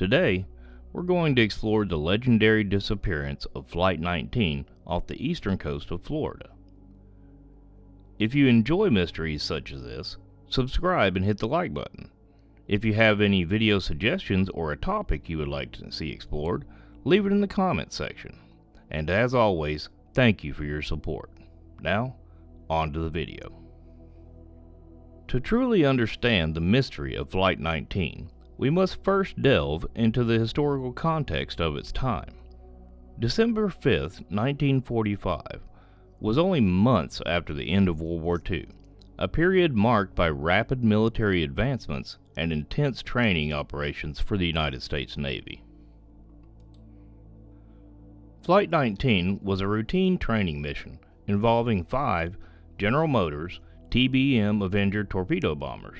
Today, we're going to explore the legendary disappearance of Flight 19 off the eastern coast of Florida. If you enjoy mysteries such as this, subscribe and hit the like button. If you have any video suggestions or a topic you would like to see explored, leave it in the comments section. And as always, thank you for your support. Now, on to the video. To truly understand the mystery of Flight 19, we must first delve into the historical context of its time. December 5, 1945, was only months after the end of World War II, a period marked by rapid military advancements and intense training operations for the United States Navy. Flight 19 was a routine training mission involving 5 General Motors TBM Avenger torpedo bombers.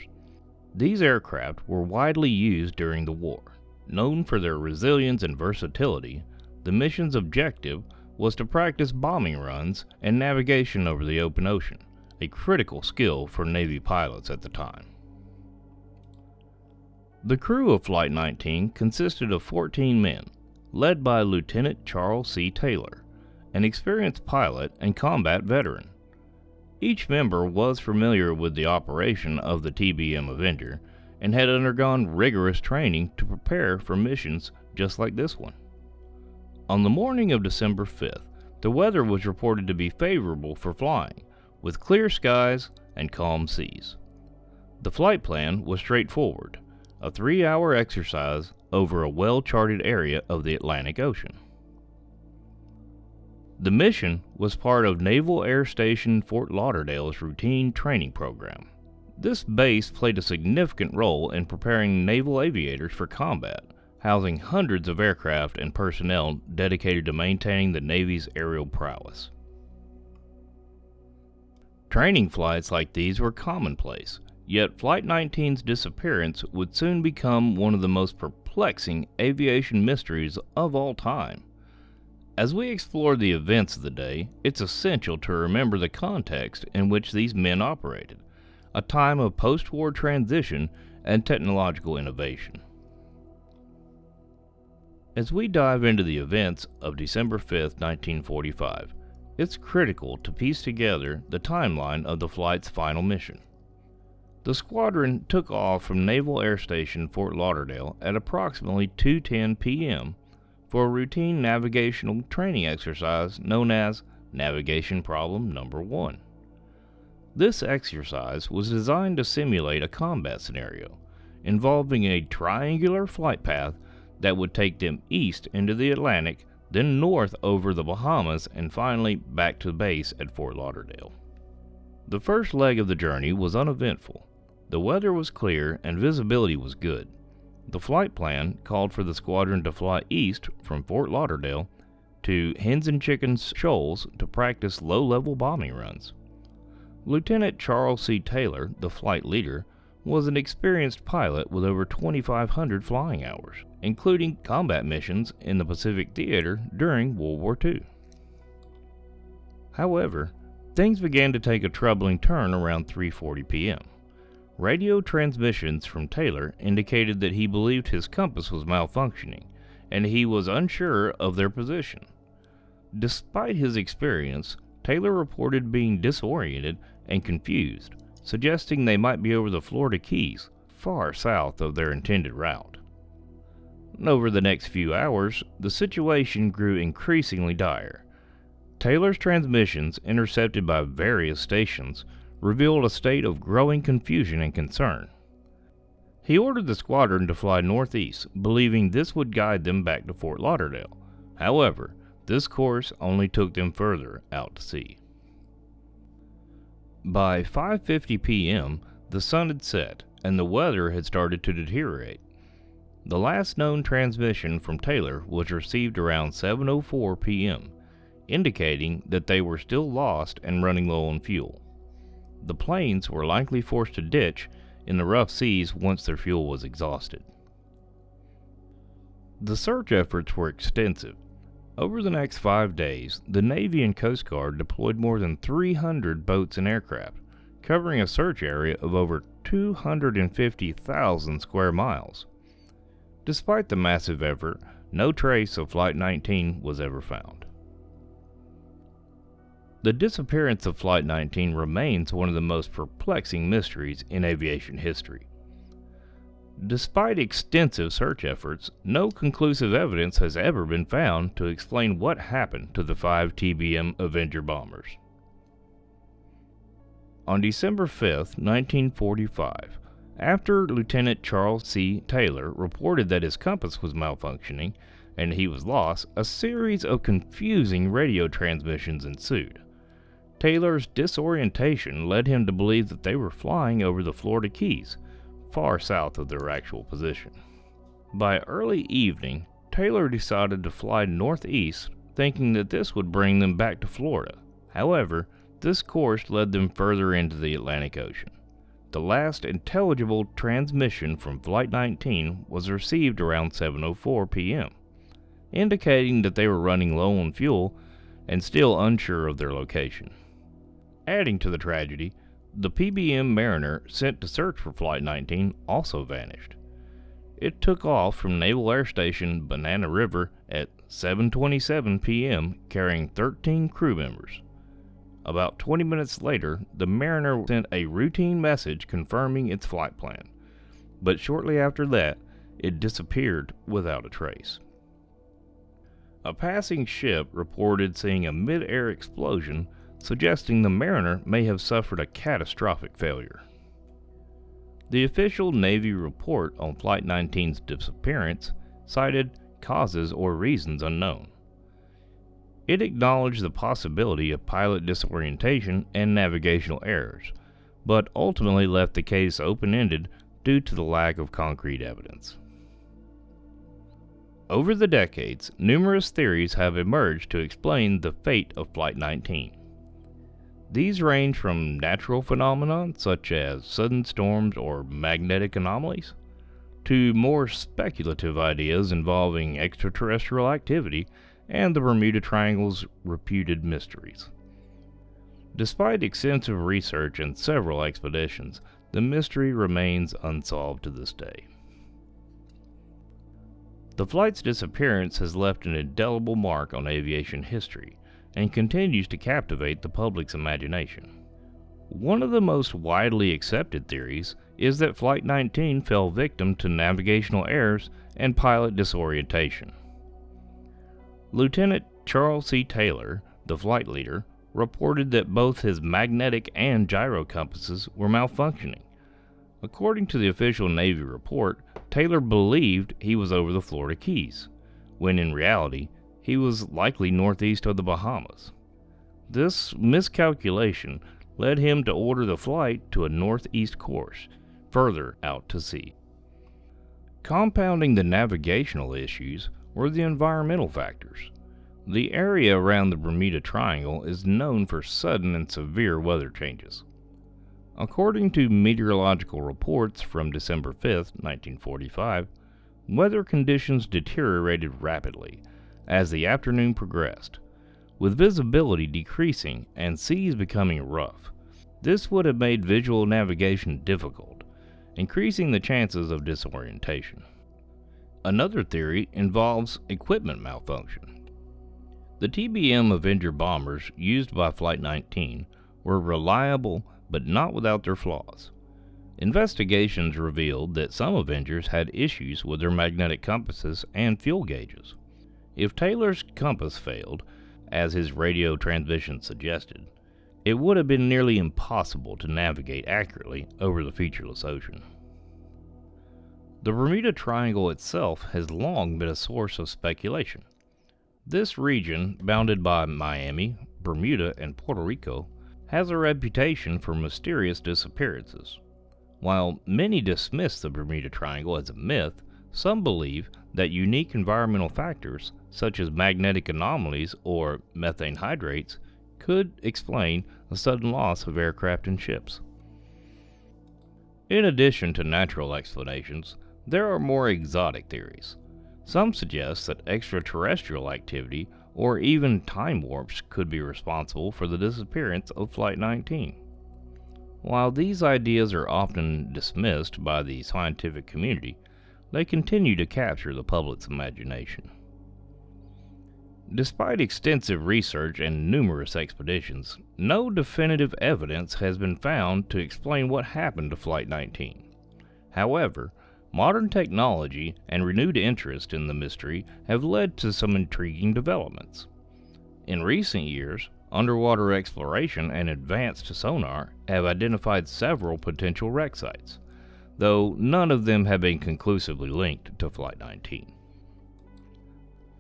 These aircraft were widely used during the war. Known for their resilience and versatility, the mission's objective was to practice bombing runs and navigation over the open ocean, a critical skill for Navy pilots at the time. The crew of Flight 19 consisted of 14 men, led by Lieutenant Charles C. Taylor, an experienced pilot and combat veteran. Each member was familiar with the operation of the TBM Avenger and had undergone rigorous training to prepare for missions just like this one. On the morning of December 5th, the weather was reported to be favorable for flying, with clear skies and calm seas. The flight plan was straightforward, a 3-hour exercise over a well-charted area of the Atlantic Ocean. The mission was part of Naval Air Station Fort Lauderdale's routine training program. This base played a significant role in preparing naval aviators for combat, housing hundreds of aircraft and personnel dedicated to maintaining the Navy's aerial prowess. Training flights like these were commonplace, yet Flight 19's disappearance would soon become one of the most perplexing aviation mysteries of all time. As we explore the events of the day, it's essential to remember the context in which these men operated, a time of post-war transition and technological innovation. As we dive into the events of December 5, 1945, it's critical to piece together the timeline of the flight's final mission. The squadron took off from Naval Air Station Fort Lauderdale at approximately 2:10 p.m. for a routine navigational training exercise known as Navigation Problem Number 1. This exercise was designed to simulate a combat scenario involving a triangular flight path that would take them east into the Atlantic, then north over the Bahamas, and finally back to base at Fort Lauderdale. The first leg of the journey was uneventful. The weather was clear and visibility was good. The flight plan called for the squadron to fly east from Fort Lauderdale to Hens and Chickens Shoals to practice low-level bombing runs. Lieutenant Charles C. Taylor, the flight leader, was an experienced pilot with over 2,500 flying hours, including combat missions in the Pacific Theater during World War II. However, things began to take a troubling turn around 3:40 p.m. Radio transmissions from Taylor indicated that he believed his compass was malfunctioning, and he was unsure of their position. Despite his experience, Taylor reported being disoriented and confused, suggesting they might be over the Florida Keys, far south of their intended route. Over the next few hours, the situation grew increasingly dire. Taylor's transmissions, intercepted by various stations, revealed a state of growing confusion and concern. He ordered the squadron to fly northeast, believing this would guide them back to Fort Lauderdale. However, this course only took them further out to sea. By 5:50 p.m., the sun had set and the weather had started to deteriorate. The last known transmission from Taylor was received around 7:04 p.m., indicating that they were still lost and running low on fuel. The planes were likely forced to ditch in the rough seas once their fuel was exhausted. The search efforts were extensive. Over the next 5 days, the Navy and Coast Guard deployed more than 300 boats and aircraft, covering a search area of over 250,000 square miles. Despite the massive effort, no trace of Flight 19 was ever found. The disappearance of Flight 19 remains one of the most perplexing mysteries in aviation history. Despite extensive search efforts, no conclusive evidence has ever been found to explain what happened to the 5 TBM Avenger bombers. On December 5, 1945, after Lieutenant Charles C. Taylor reported that his compass was malfunctioning and he was lost, a series of confusing radio transmissions ensued. Taylor's disorientation led him to believe that they were flying over the Florida Keys, far south of their actual position. By early evening, Taylor decided to fly northeast, thinking that this would bring them back to Florida. However, this course led them further into the Atlantic Ocean. The last intelligible transmission from Flight 19 was received around 7:04 p.m., indicating that they were running low on fuel and still unsure of their location. Adding to the tragedy, the PBM Mariner sent to search for Flight 19 also vanished. It took off from Naval Air Station Banana River at 7:27 p.m. carrying 13 crew members. About 20 minutes later, the Mariner sent a routine message confirming its flight plan, but shortly after that, it disappeared without a trace. A passing ship reported seeing a mid-air explosion, suggesting the Mariner may have suffered a catastrophic failure. The official Navy report on Flight 19's disappearance cited causes or reasons unknown. It acknowledged the possibility of pilot disorientation and navigational errors, but ultimately left the case open-ended due to the lack of concrete evidence. Over the decades, numerous theories have emerged to explain the fate of Flight 19. These range from natural phenomena such as sudden storms or magnetic anomalies, to more speculative ideas involving extraterrestrial activity and the Bermuda Triangle's reputed mysteries. Despite extensive research and several expeditions, the mystery remains unsolved to this day. The flight's disappearance has left an indelible mark on aviation history and continues to captivate the public's imagination. One of the most widely accepted theories is that Flight 19 fell victim to navigational errors and pilot disorientation. Lieutenant Charles C. Taylor, the flight leader, reported that both his magnetic and gyro compasses were malfunctioning. According to the official Navy report, Taylor believed he was over the Florida Keys, when in reality, he was likely northeast of the Bahamas. This miscalculation led him to order the flight to a northeast course, further out to sea. Compounding the navigational issues were the environmental factors. The area around the Bermuda Triangle is known for sudden and severe weather changes. According to meteorological reports from December 5, 1945, weather conditions deteriorated rapidly as the afternoon progressed, with visibility decreasing and seas becoming rough. This would have made visual navigation difficult, increasing the chances of disorientation. Another theory involves equipment malfunction. The TBM Avenger bombers used by Flight 19 were reliable but not without their flaws. Investigations revealed that some Avengers had issues with their magnetic compasses and fuel gauges. If Taylor's compass failed, as his radio transmission suggested, it would have been nearly impossible to navigate accurately over the featureless ocean. The Bermuda Triangle itself has long been a source of speculation. This region, bounded by Miami, Bermuda, and Puerto Rico, has a reputation for mysterious disappearances. While many dismiss the Bermuda Triangle as a myth, some believe that unique environmental factors, such as magnetic anomalies or methane hydrates, could explain the sudden loss of aircraft and ships. In addition to natural explanations, there are more exotic theories. Some suggest that extraterrestrial activity or even time warps could be responsible for the disappearance of Flight 19. While these ideas are often dismissed by the scientific community, they continue to capture the public's imagination. Despite extensive research and numerous expeditions, no definitive evidence has been found to explain what happened to Flight 19. However, modern technology and renewed interest in the mystery have led to some intriguing developments. In recent years, underwater exploration and advanced sonar have identified several potential wreck sites, though none of them have been conclusively linked to Flight 19.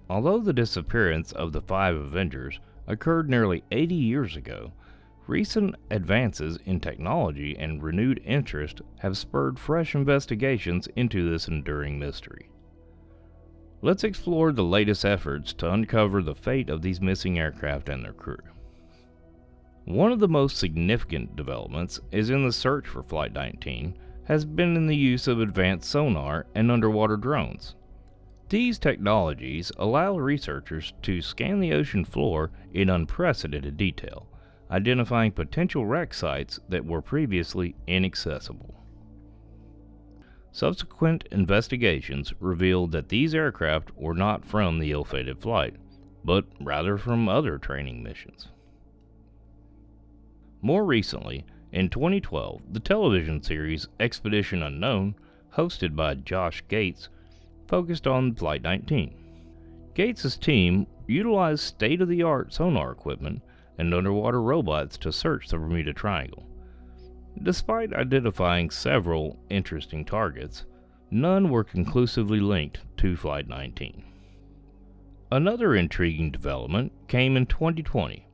Although the disappearance of the 5 Avengers occurred nearly 80 years ago, recent advances in technology and renewed interest have spurred fresh investigations into this enduring mystery. Let's explore the latest efforts to uncover the fate of these missing aircraft and their crew. One of the most significant developments is in the search for Flight 19 has been in the use of advanced sonar and underwater drones. These technologies allow researchers to scan the ocean floor in unprecedented detail, identifying potential wreck sites that were previously inaccessible. Subsequent investigations revealed that these aircraft were not from the ill-fated flight, but rather from other training missions. More recently, in 2012, the television series Expedition Unknown, hosted by Josh Gates, focused on Flight 19. Gates' team utilized state-of-the-art sonar equipment and underwater robots to search the Bermuda Triangle. Despite identifying several interesting targets, none were conclusively linked to Flight 19. Another intriguing development came in 2020,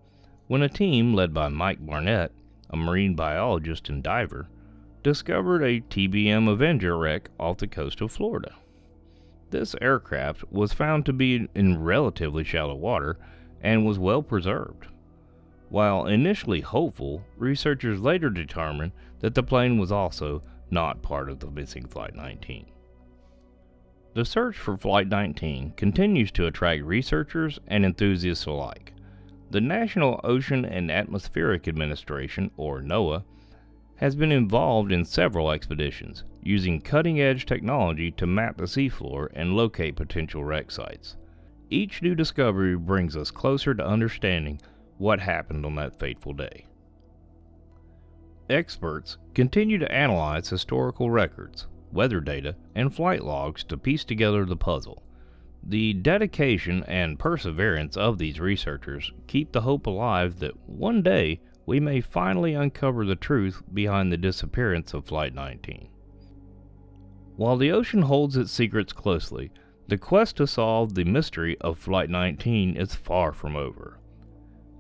when a team led by Mike Barnett, a marine biologist and diver, discovered a TBM Avenger wreck off the coast of Florida. This aircraft was found to be in relatively shallow water and was well preserved. While initially hopeful, researchers later determined that the plane was also not part of the missing Flight 19. The search for Flight 19 continues to attract researchers and enthusiasts alike. The National Ocean and Atmospheric Administration, or NOAA, has been involved in several expeditions, using cutting-edge technology to map the seafloor and locate potential wreck sites. Each new discovery brings us closer to understanding what happened on that fateful day. Experts continue to analyze historical records, weather data, and flight logs to piece together the puzzle. The dedication and perseverance of these researchers keep the hope alive that one day we may finally uncover the truth behind the disappearance of Flight 19. While the ocean holds its secrets closely, the quest to solve the mystery of Flight 19 is far from over.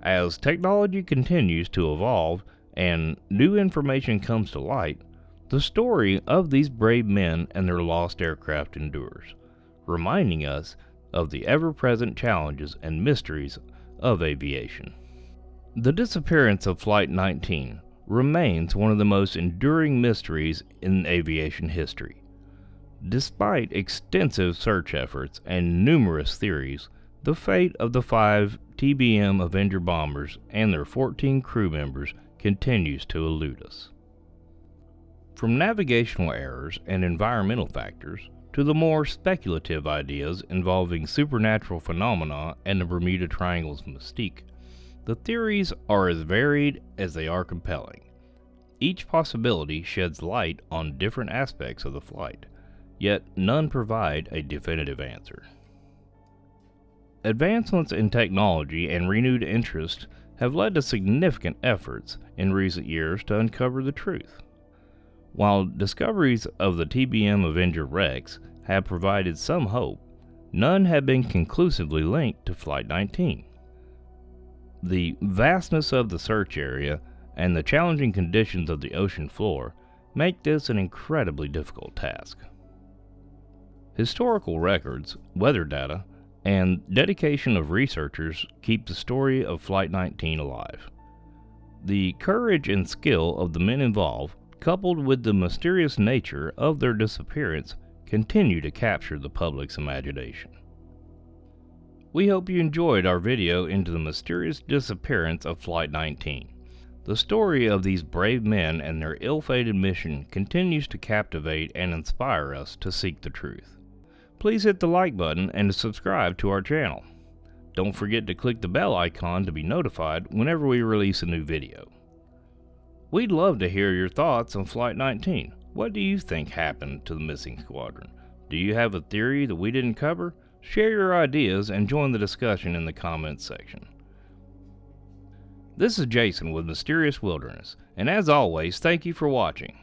As technology continues to evolve and new information comes to light, the story of these brave men and their lost aircraft endures, reminding us of the ever-present challenges and mysteries of aviation. The disappearance of Flight 19 remains one of the most enduring mysteries in aviation history. Despite extensive search efforts and numerous theories, the fate of the 5 TBM Avenger bombers and their 14 crew members continues to elude us. From navigational errors and environmental factors to the more speculative ideas involving supernatural phenomena and the Bermuda Triangle's mystique, the theories are as varied as they are compelling. Each possibility sheds light on different aspects of the flight, yet none provide a definitive answer. Advancements in technology and renewed interest have led to significant efforts in recent years to uncover the truth. While discoveries of the TBM Avenger wrecks have provided some hope, none have been conclusively linked to Flight 19. The vastness of the search area and the challenging conditions of the ocean floor make this an incredibly difficult task. Historical records, weather data, and dedication of researchers keep the story of Flight 19 alive. The courage and skill of the men involved, coupled with the mysterious nature of their disappearance, continue to capture the public's imagination. We hope you enjoyed our video into the mysterious disappearance of Flight 19. The story of these brave men and their ill-fated mission continues to captivate and inspire us to seek the truth. Please hit the like button and subscribe to our channel. Don't forget to click the bell icon to be notified whenever we release a new video. We'd love to hear your thoughts on Flight 19. What do you think happened to the missing squadron? Do you have a theory that we didn't cover? Share your ideas and join the discussion in the comments section. This is Jason with Mysterious Wilderness, and as always, thank you for watching.